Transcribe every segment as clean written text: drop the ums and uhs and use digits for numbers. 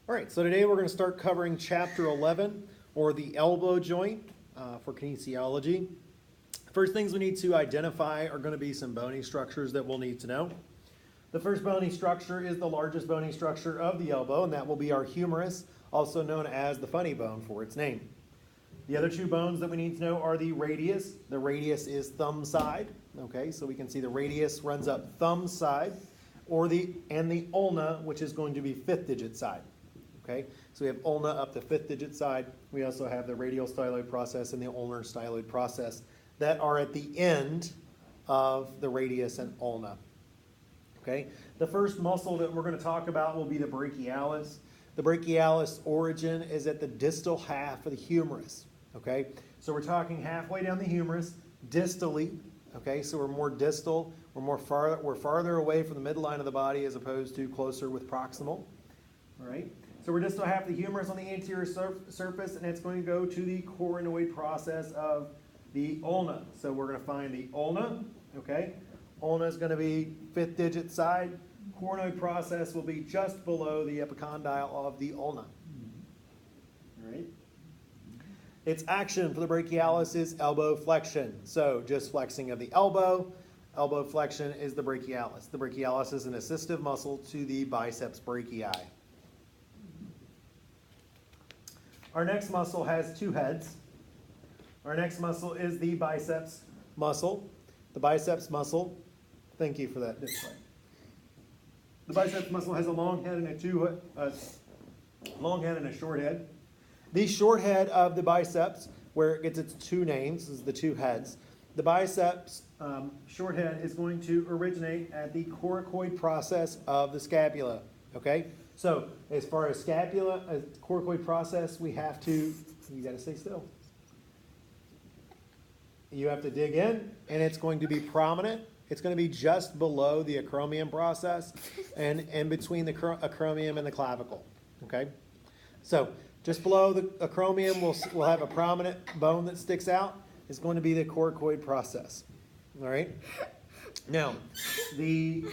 All right, so today we're going to start covering Chapter 11, or the elbow joint for kinesiology. First things we need to identify are going to be some bony structures that we'll need to know. The first bony structure is the largest bony structure of the elbow, and that will be our humerus, also known as the funny bone for its name. The other two bones that we need to know are the radius. The radius is thumb side, okay, so we can see the radius runs up thumb side, and the ulna, which is going to be fifth digit side. Okay, so we have ulna up the fifth digit side. We also have the radial styloid process and the ulnar styloid process that are at the end of the radius and ulna. Okay, the first muscle that we're going to talk about will be the brachialis. The brachialis origin is at the distal half of the humerus. Okay, so we're talking halfway down the humerus, distally. Okay, so we're more distal. We're farther away from the midline of the body as opposed to closer with proximal. All right. So we're distal half the humerus on the anterior surface, and it's going to go to the coronoid process of the ulna. So we're going to find the ulna, okay? Ulna is going to be fifth digit side. Coronoid process will be just below the epicondyle of the ulna. All right? Its action for the brachialis is elbow flexion. So just flexing of the elbow. Elbow flexion is the brachialis. The brachialis is an assistive muscle to the biceps brachii. Our next muscle has two heads. Our next muscle is the biceps muscle. The biceps muscle, thank you for that display. The biceps muscle has a long head and a short head. The short head of the biceps, where it gets its two names, is the two heads. The biceps short head is going to originate at the coracoid process of the scapula. Okay? So, as far as scapula, coracoid process, we have to, you got to stay still. You have to dig in, and it's going to be prominent. It's going to be just below the acromion process and in between the acromion and the clavicle. Okay? So, just below the acromion, we'll have a prominent bone that sticks out. It's going to be the coracoid process. All right? Now, the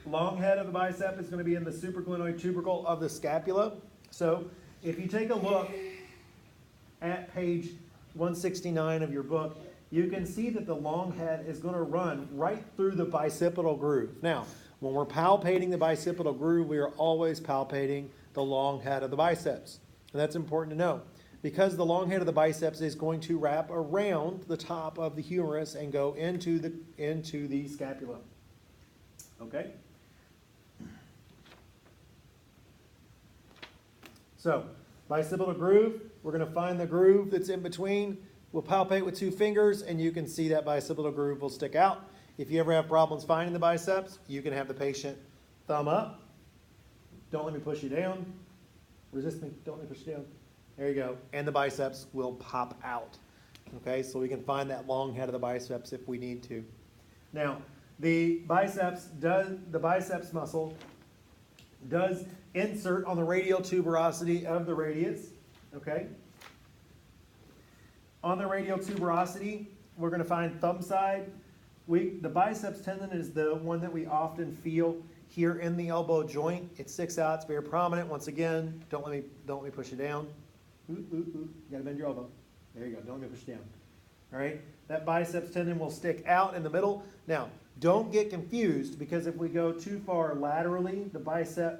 long head of the bicep is going to be in the supraglenoid tubercle of the scapula. So if you take a look at page 169 of your book, you can see that the long head is going to run right through the bicipital groove. Now, when we're palpating the bicipital groove, we are always palpating the long head of the biceps. And that's important to know, because the long head of the biceps is going to wrap around the top of the humerus and go into the scapula. Okay? So, bicipital groove, we're going to find the groove that's in between. We'll palpate with two fingers, and you can see that bicipital groove will stick out. If you ever have problems finding the biceps, you can have the patient thumb up. Don't let me push you down. Resist me. Don't let me push you down. There you go. And the biceps will pop out. Okay, so we can find that long head of the biceps if we need to. Now, the biceps muscle does insert on the radial tuberosity of the radius. Okay? On the radial tuberosity, we're going to find thumb side. The biceps tendon is the one that we often feel here in the elbow joint. It sticks out. It's very prominent. Once again, don't let me push you down. You got to bend your elbow. There you go. Don't let me push you down. All right? That biceps tendon will stick out in the middle. Now, don't get confused, because if we go too far laterally,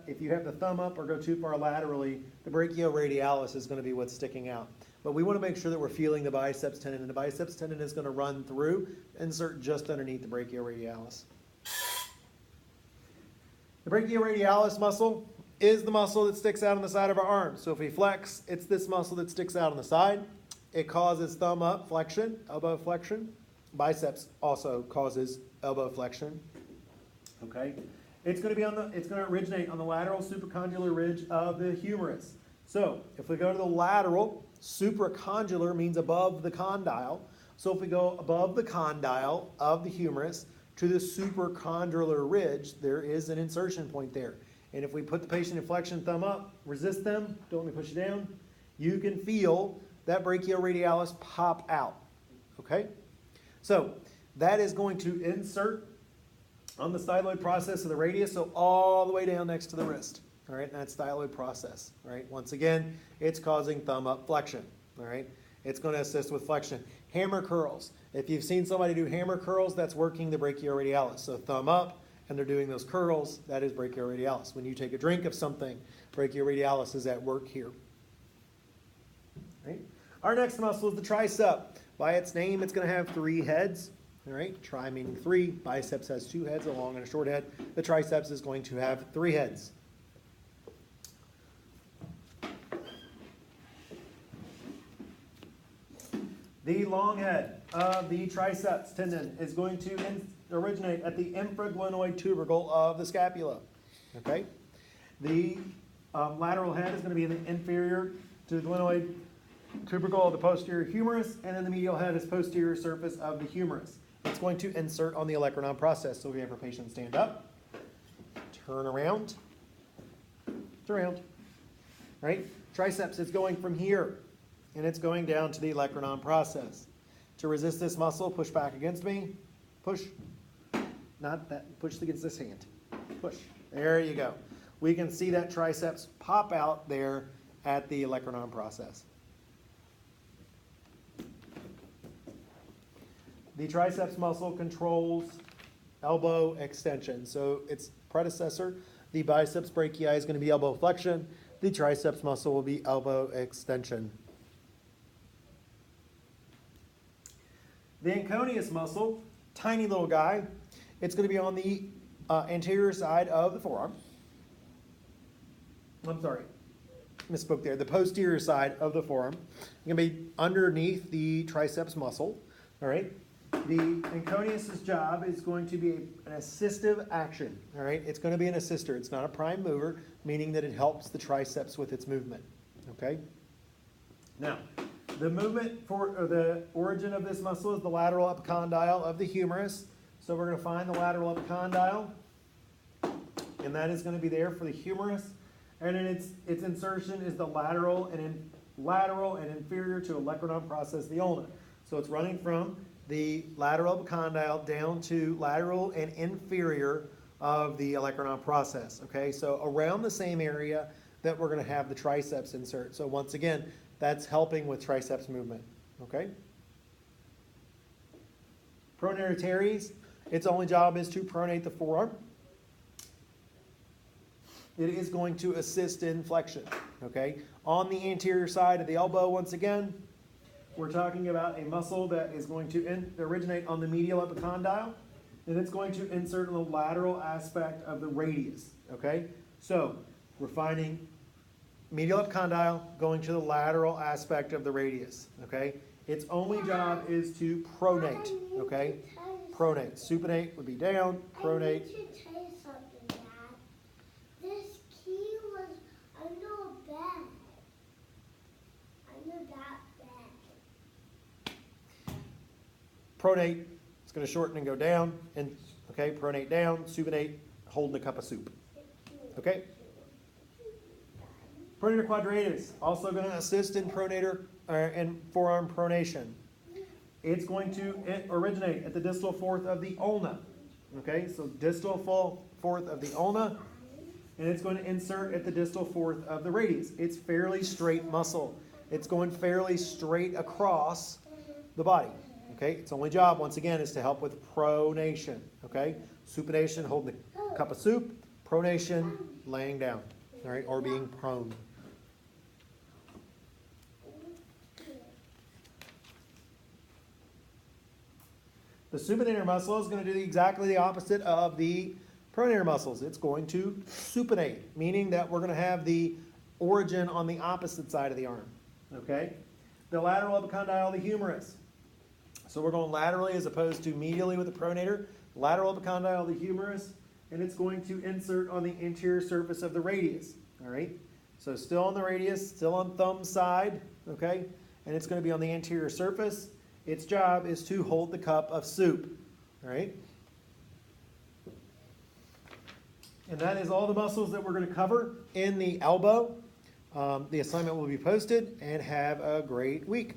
if you have the thumb up or go too far laterally, the brachioradialis is going to be what's sticking out. But we want to make sure that we're feeling the biceps tendon, and the biceps tendon is going to run through, insert just underneath the brachioradialis. The brachioradialis muscle is the muscle that sticks out on the side of our arm. So if we flex, it's this muscle that sticks out on the side. It causes thumb up flexion, elbow flexion. Biceps also causes elbow flexion. Okay, it's going to originate on the lateral supracondylar ridge of the humerus. So if we go to the lateral, supracondylar means above the condyle. So if we go above the condyle of the humerus to the supracondylar ridge, there is an insertion point there. And if we put the patient in flexion, thumb up, resist them, don't let me push you down, you can feel that brachioradialis pop out. Okay? So that is going to insert on the styloid process of the radius, so all the way down next to the wrist. all right, and that's styloid process, all right? Once again, it's causing thumb up flexion, all right? It's going to assist with flexion. Hammer curls. If you've seen somebody do hammer curls, that's working the brachioradialis. So thumb up, and they're doing those curls, that is brachioradialis. When you take a drink of something, brachioradialis is at work here. Right? Our next muscle is the tricep. By its name, it's going to have 3 heads. All right, tri meaning 3. Biceps has 2 heads, a long and a short head. The triceps is going to have 3 heads. The long head of the triceps tendon is going to originate at the infraglenoid tubercle of the scapula. Okay, the lateral head is going to be in the inferior to the glenoid tubercle of the posterior humerus, and then the medial head is posterior surface of the humerus. It's going to insert on the olecranon process. So we have our patient stand up, turn around, right? Triceps is going from here, and it's going down to the olecranon process. To resist this muscle, push back against me. Push. Not that. Push against this hand. Push. There you go. We can see that triceps pop out there at the olecranon process. The triceps muscle controls elbow extension. So its predecessor, the biceps brachii, is going to be elbow flexion. The triceps muscle will be elbow extension. The anconeus muscle, tiny little guy, it's going to be on the anterior side of the forearm. I'm sorry, misspoke there. The posterior side of the forearm. It's going to be underneath the triceps muscle. All right. The anconeus' job is going to be an assistive action. All right. It's going to be an assister. It's not a prime mover, meaning that it helps the triceps with its movement. Okay. Now, the movement for the origin of this muscle is the lateral epicondyle of the humerus. So we're going to find the lateral epicondyle, and that is going to be there for the humerus. And then its insertion is the lateral and inferior to olecranon process, the ulna. So it's running from the lateral epicondyle down to lateral and inferior of the olecranon process. Okay, so around the same area that we're going to have the triceps insert. So once again, that's helping with triceps movement. Okay. Pronary teres, its only job is to pronate the forearm. It is going to assist in flexion. Okay. On the anterior side of the elbow, once again, we're talking about a muscle that is going to originate on the medial epicondyle, and it's going to insert in the lateral aspect of the radius. Okay. So we're finding medial epicondyle going to the lateral aspect of the radius, okay? Its only job is to pronate, okay? Pronate. Supinate would be down, pronate. I need to tell you something, Dad. This key was under a bed. Under that bed. Pronate, it's going to shorten and go down, and okay, pronate down, supinate, holding a cup of soup, okay? Pronator quadratus, also going to assist in pronator and forearm pronation. It's going to originate at the distal fourth of the ulna. Okay, so distal fourth of the ulna, and it's going to insert at the distal fourth of the radius. It's fairly straight muscle. It's going fairly straight across the body. Okay, its only job, once again, is to help with pronation. Okay, supination, holding the cup of soup, pronation, laying down, all right, or being prone. The supinator muscle is going to do exactly the opposite of the pronator muscles. It's going to supinate, meaning that we're going to have the origin on the opposite side of the arm. Okay? The lateral epicondyle of the humerus. So we're going laterally as opposed to medially with the pronator. Lateral epicondyle of the humerus, and it's going to insert on the anterior surface of the radius. All right? So still on the radius, still on thumb side, okay? And it's going to be on the anterior surface. Its job is to hold the cup of soup, all right? And that is all the muscles that we're going to cover in the elbow. The assignment will be posted, and have a great week.